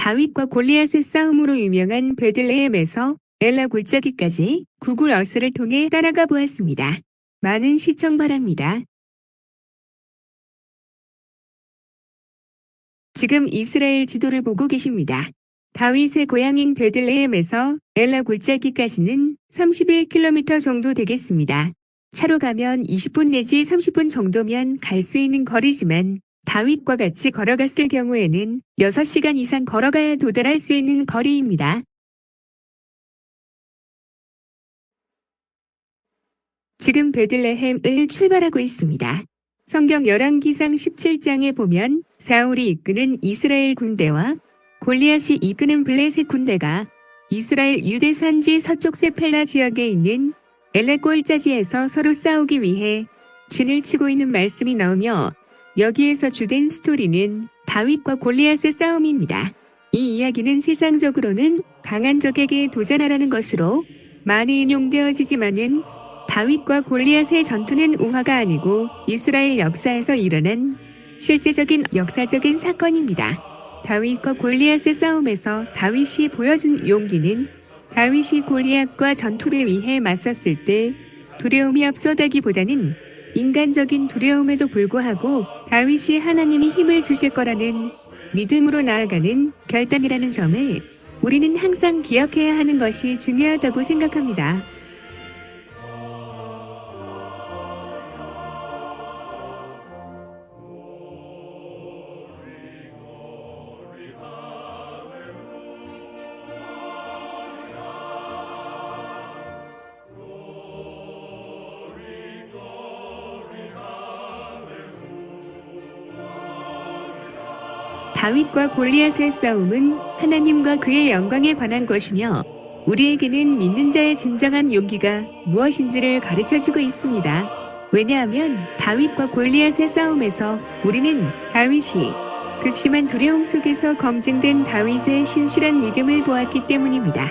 다윗과 골리앗의 싸움으로 유명한 베들레헴에서 엘라 골짜기까지 구글 어스를 통해 따라가 보았습니다. 많은 시청 바랍니다. 지금 이스라엘 지도를 보고 계십니다. 다윗의 고향인 베들레헴에서 엘라 골짜기까지는 31km 정도 되겠습니다. 차로 가면 20분 내지 30분 정도면 갈 수 있는 거리지만 다윗과 같이 걸어갔을 경우에는 6시간 이상 걸어가야 도달할 수 있는 거리입니다. 지금 베들레헴을 출발하고 있습니다. 성경 열왕기상 17장에 보면 사울이 이끄는 이스라엘 군대와 골리앗이 이끄는 블레셋 군대가 이스라엘 유대 산지 서쪽 쇠펠라 지역에 있는 엘라 골짜기에서 서로 싸우기 위해 진을 치고 있는 말씀이 나오며 여기에서 주된 스토리는 다윗과 골리앗의 싸움입니다. 이 이야기는 세상적으로는 강한 적에게 도전하라는 것으로 많이 인용되어지지만은 다윗과 골리앗의 전투는 우화가 아니고 이스라엘 역사에서 일어난 실제적인 역사적인 사건입니다. 다윗과 골리앗의 싸움에서 다윗이 보여준 용기는 다윗이 골리앗과 전투를 위해 맞섰을 때 두려움이 앞서다기보다는 인간적인 두려움에도 불구하고 다윗이 하나님이 힘을 주실 거라는 믿음으로 나아가는 결단이라는 점을 우리는 항상 기억해야 하는 것이 중요하다고 생각합니다. 다윗과 골리앗의 싸움은 하나님과 그의 영광에 관한 것이며 우리에게는 믿는 자의 진정한 용기가 무엇인지를 가르쳐주고 있습니다. 왜냐하면 다윗과 골리앗의 싸움에서 우리는 다윗이 극심한 두려움 속에서 검증된 다윗의 신실한 믿음을 보았기 때문입니다.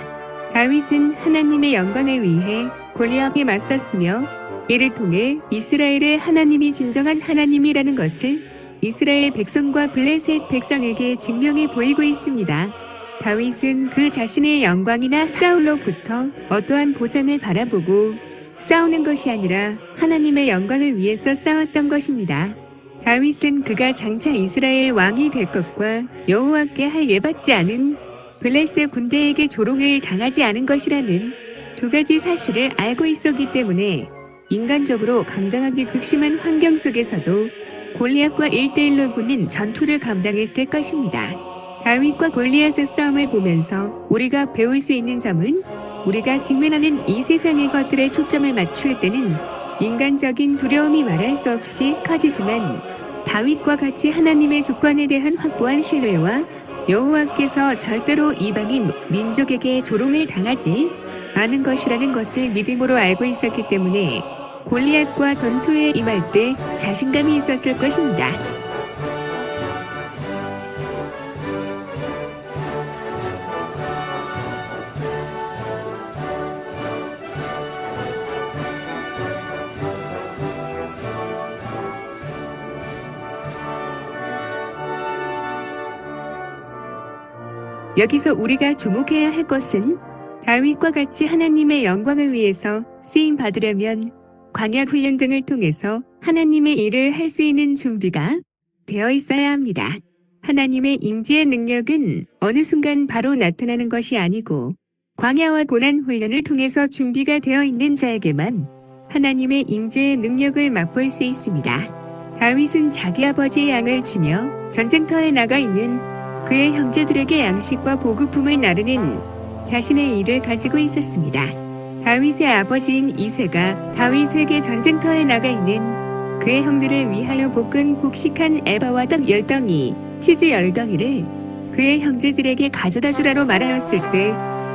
다윗은 하나님의 영광을 위해 골리앗에 맞섰으며 이를 통해 이스라엘의 하나님이 진정한 하나님이라는 것을 이스라엘 백성과 블레셋 백성에게 증명해 보이고 있습니다. 다윗은 그 자신의 영광이나 사울로부터 어떠한 보상을 바라보고 싸우는 것이 아니라 하나님의 영광을 위해서 싸웠던 것입니다. 다윗은 그가 장차 이스라엘 왕이 될 것과 여호와께 할 예받지 않은 블레셋 군대에게 조롱을 당하지 않은 것이라는 두 가지 사실을 알고 있었기 때문에 인간적으로 감당하기 극심한 환경 속에서도 골리앗과 1대1로 붙는 전투를 감당했을 것입니다. 다윗과 골리앗의 싸움을 보면서 우리가 배울 수 있는 점은 우리가 직면하는 이 세상의 것들에 초점을 맞출 때는 인간적인 두려움이 말할 수 없이 커지지만 다윗과 같이 하나님의 조건에 대한 확고한 신뢰와 여호와께서 절대로 이방인 민족에게 조롱을 당하지 않은 것이라는 것을 믿음으로 알고 있었기 때문에 골리앗과 전투에 임할 때 자신감이 있었을 것입니다. 여기서 우리가 주목해야 할 것은 다윗과 같이 하나님의 영광을 위해서 쓰임 받으려면 광야 훈련 등을 통해서 하나님의 일을 할 수 있는 준비가 되어 있어야 합니다. 하나님의 임재의 능력은 어느 순간 바로 나타나는 것이 아니고 광야와 고난 훈련을 통해서 준비가 되어 있는 자에게만 하나님의 임재의 능력을 맛볼 수 있습니다. 다윗은 자기 아버지의 양을 치며 전쟁터에 나가 있는 그의 형제들에게 양식과 보급품을 나르는 자신의 일을 가지고 있었습니다. 다윗의 아버지인 이새가 다윗에게 전쟁터에 나가 있는 그의 형들을 위하여 볶은 곡식한 에바와 떡 10덩이, 치즈 10덩이를 그의 형제들에게 가져다 주라로 말하였을 때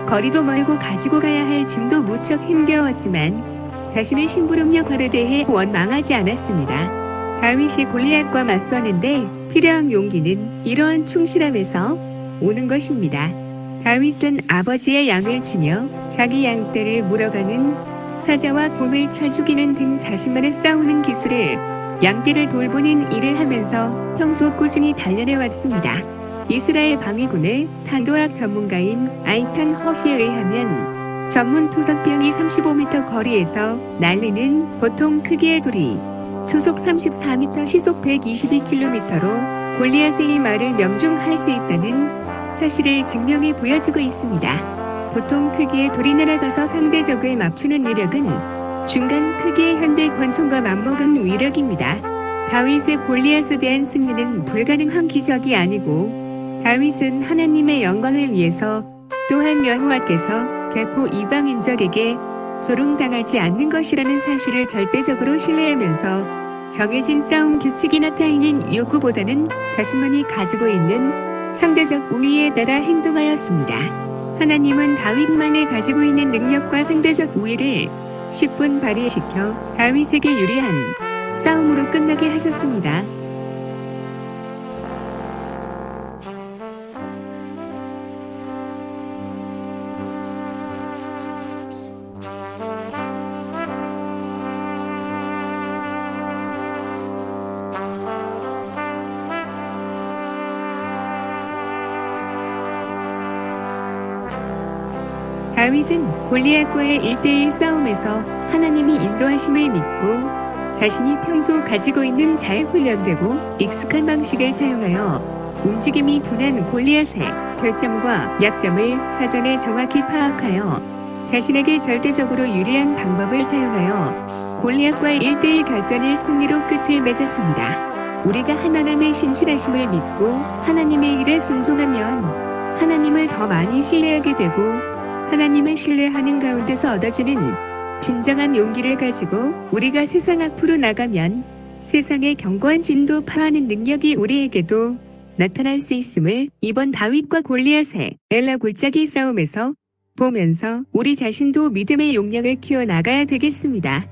거리도 멀고 가지고 가야 할 짐도 무척 힘겨웠지만 자신의 심부름력에 대해 원망하지 않았습니다. 다윗이 골리앗과 맞서는데 필요한 용기는 이러한 충실함에서 오는 것입니다. 다윗은 아버지의 양을 치며 자기 양떼를 물어가는 사자와 곰을 쳐 죽이는 등 자신만의 싸우는 기술을 양떼를 돌보는 일을 하면서 평소 꾸준히 단련해 왔습니다. 이스라엘 방위군의 탄도학 전문가인 아이탄 허시에 의하면 전문 투석병이 35m 거리에서 날리는 보통 크기의 돌이 초속 34m 시속 122km로 골리앗의 말을 명중할 수 있다는 사실을 증명해 보여주고 있습니다. 보통 크기의 돌이 날아가서 상대 적을 맞추는 위력은 중간 크기의 현대 권총과 맞먹은 위력입니다. 다윗의 골리앗에 대한 승리는 불가능한 기적이 아니고 다윗은 하나님의 영광을 위해서 또한 여호와께서 결코 이방인적에게 조롱당하지 않는 것이라는 사실을 절대적으로 신뢰하면서 정해진 싸움 규칙이 나타내는 요구보다는 자신만이 가지고 있는 상대적 우위에 따라 행동하였습니다. 하나님은 다윗만이 가지고 있는 능력과 상대적 우위를 10분 발휘시켜 다윗에게 유리한 싸움으로 끝나게 하셨습니다. 다윗은 골리앗과의 1대1 싸움에서 하나님이 인도하심을 믿고 자신이 평소 가지고 있는 잘 훈련되고 익숙한 방식을 사용하여 움직임이 둔한 골리앗의 결점과 약점을 사전에 정확히 파악하여 자신에게 절대적으로 유리한 방법을 사용하여 골리앗과의 1대1 결전을 승리로 끝을 맺었습니다. 우리가 하나님의 신실하심을 믿고 하나님의 일에 순종하면 하나님을 더 많이 신뢰하게 되고 하나님을 신뢰하는 가운데서 얻어지는 진정한 용기를 가지고 우리가 세상 앞으로 나가면 세상의 견고한 진도 파하는 능력이 우리에게도 나타날 수 있음을 이번 다윗과 골리앗의 엘라 골짜기 싸움에서 보면서 우리 자신도 믿음의 용력을 키워나가야 되겠습니다.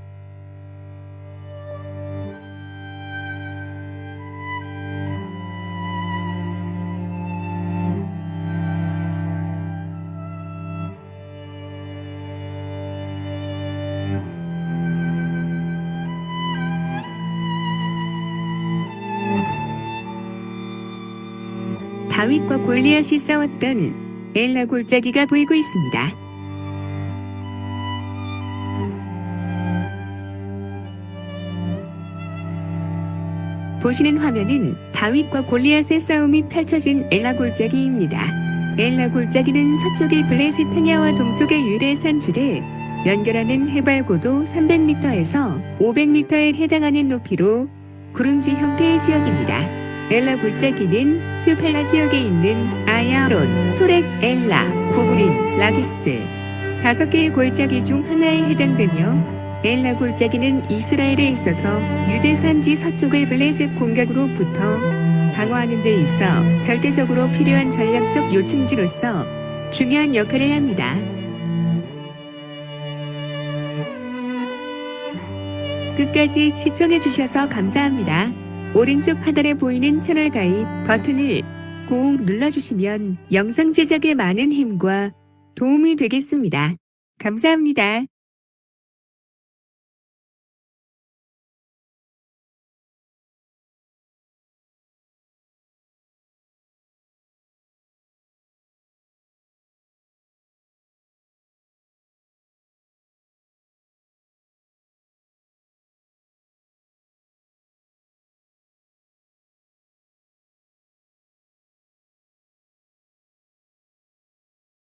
다윗과 골리앗이 싸웠던 엘라 골짜기가 보이고 있습니다. 보시는 화면은 다윗과 골리앗의 싸움이 펼쳐진 엘라 골짜기입니다. 엘라 골짜기는 서쪽의 블레셋 평야와 동쪽의 유대 산지를 연결하는 해발 고도 300m에서 500m에 해당하는 높이로 구릉지 형태의 지역입니다. 엘라 골짜기는 스펠라 지역에 있는 아야론, 소렉, 엘라, 구브린, 라기스 5개의 골짜기 중 하나에 해당되며 엘라 골짜기는 이스라엘에 있어서 유대 산지 서쪽을 블레셋 공격으로부터 방어하는 데 있어 절대적으로 필요한 전략적 요충지로서 중요한 역할을 합니다. 끝까지 시청해주셔서 감사합니다. 오른쪽 하단에 보이는 채널 가입 버튼을 꼭 눌러주시면 영상 제작에 많은 힘과 도움이 되겠습니다. 감사합니다.